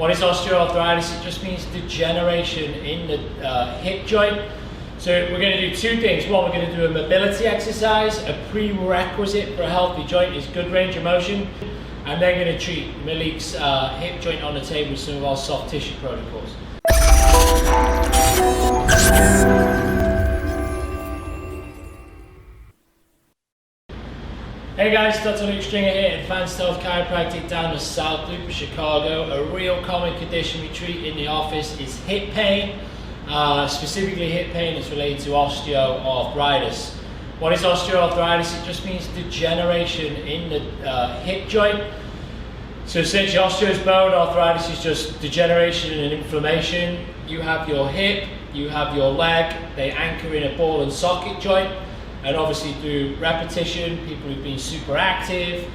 What is osteoarthritis? It just means degeneration in the hip joint. So we're going to do two things. One, we're going to do a mobility exercise. A prerequisite for a healthy joint is good range of motion. And then going to treat Malik's hip joint on the table with some of our soft tissue protocols. Hey guys, Dr. Luke Stringer here, Advanced Health Chiropractic down the South Loop of Chicago. A real common condition we treat in the office is hip pain, specifically hip pain that's related to osteoarthritis. What is osteoarthritis? It just means degeneration in the hip joint. So essentially osteo is bone, arthritis is just degeneration and inflammation. You have your hip, you have your leg, they anchor in a ball and socket joint. And obviously through repetition, people who've been super active,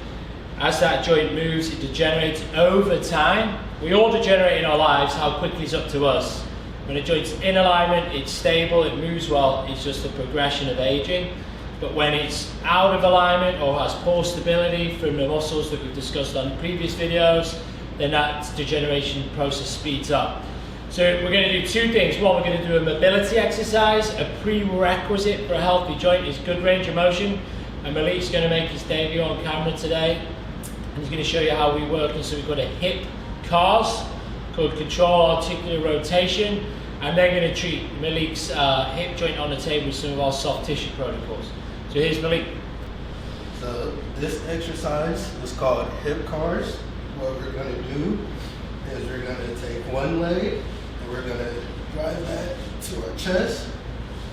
as that joint moves, it degenerates over time. We all degenerate in our lives, how quickly is up to us. When a joint's in alignment, it's stable, it moves well, it's just a progression of aging. But when it's out of alignment or has poor stability from the muscles that we've discussed on previous videos, then that degeneration process speeds up. So we're going to do two things. One, we're going to do a mobility exercise. A prerequisite for a healthy joint is good range of motion. And Malik's going to make his debut on camera today. And he's going to show you how we work. And so we've got a hip cars called control articular rotation. And then going to treat Malik's hip joint on the table with some of our soft tissue protocols. So here's Malik. So this exercise is called hip cars. What we're going to do is we're going to take one leg and we're going to drive that to our chest.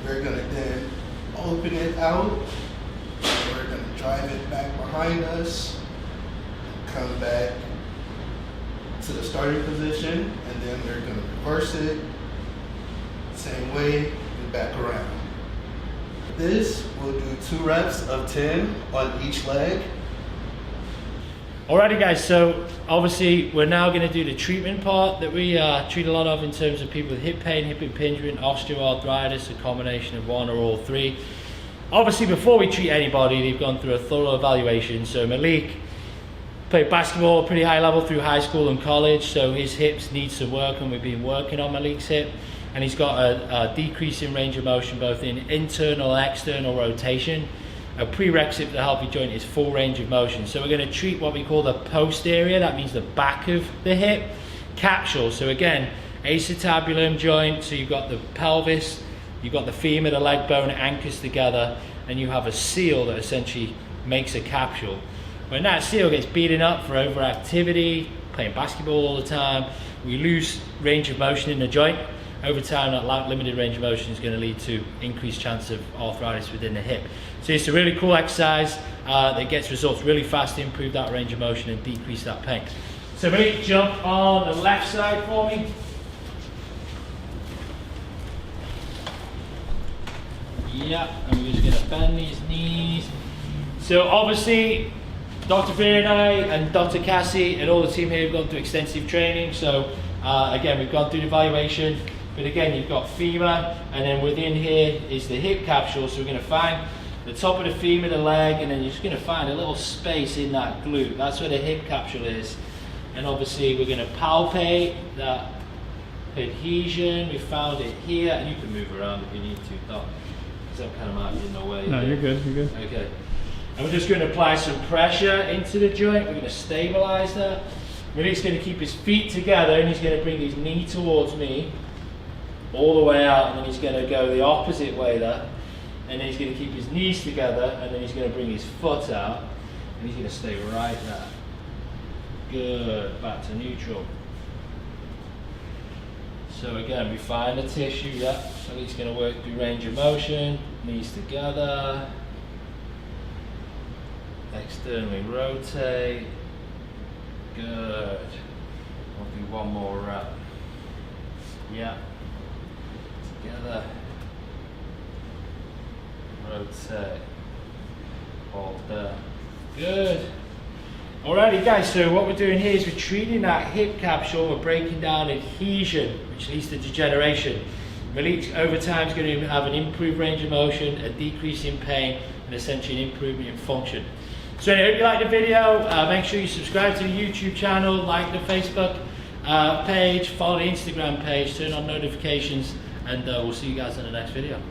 We're going to then open it out. And we're going to drive it back behind us. Come back to the starting position, and then we're going to reverse it. Same way and back around. This will do 2 reps of 10 on each leg. Alrighty guys, so obviously we're now going to do the treatment part that we treat a lot of in terms of people with hip pain, hip impingement, osteoarthritis, a combination of one or all three. Obviously before we treat anybody, they've gone through a thorough evaluation. So Malik played basketball at a pretty high level through high school and college, so his hips need some work, and we've been working on Malik's hip. And he's got a decrease in range of motion both in internal and external rotation. A prerequisite for the healthy joint is full range of motion. So we're going to treat what we call the posterior, that means the back of the hip, capsule. So again, acetabulum joint, so you've got the pelvis, you've got the femur, the leg bone, it anchors together, and you have a seal that essentially makes a capsule. When that seal gets beaten up for overactivity, playing basketball all the time, we lose range of motion in the joint. Over time, that limited range of motion is going to lead to increased chance of arthritis within the hip. So it's a really cool exercise that gets results really fast to improve that range of motion and decrease that pain. So Malik, jump on the left side for me. Yeah, and we're just going to bend these knees. So obviously, Dr. Veer and I and Dr. Cassie and all the team here have gone through extensive training. So again, we've gone through the evaluation. But again, you've got femur, and then within here is the hip capsule. So we're going to find the top of the femur, the leg, and then you're just going to find a little space in that glute. That's where the hip capsule is. And obviously we're going to palpate that adhesion. We found it here, and you can move around if you need to, Doc, because that kind of might be in the way. No, you're good, you're good. Okay. And we're just going to apply some pressure into the joint. We're going to stabilize that. Malik's going to keep his feet together, and he's going to bring his knee towards me all the way out, and then he's going to go the opposite way there, and then he's going to keep his knees together, and then he's going to bring his foot out, and he's going to stay right there. Good, back to neutral. So again, we find the tissue, yeah, so he's going to work through range of motion, knees together, externally rotate, good. We'll do one more rep, yeah. Together, rotate, hold there, good. Alrighty guys, so what we're doing here is we're treating that hip capsule, we're breaking down adhesion, which leads to degeneration. Malik over time is going to have an improved range of motion, a decrease in pain, and essentially an improvement in function. So anyway, I hope you liked the video. Make sure you subscribe to the YouTube channel, like the Facebook page, follow the Instagram page, turn on notifications, and we'll see you guys in the next video.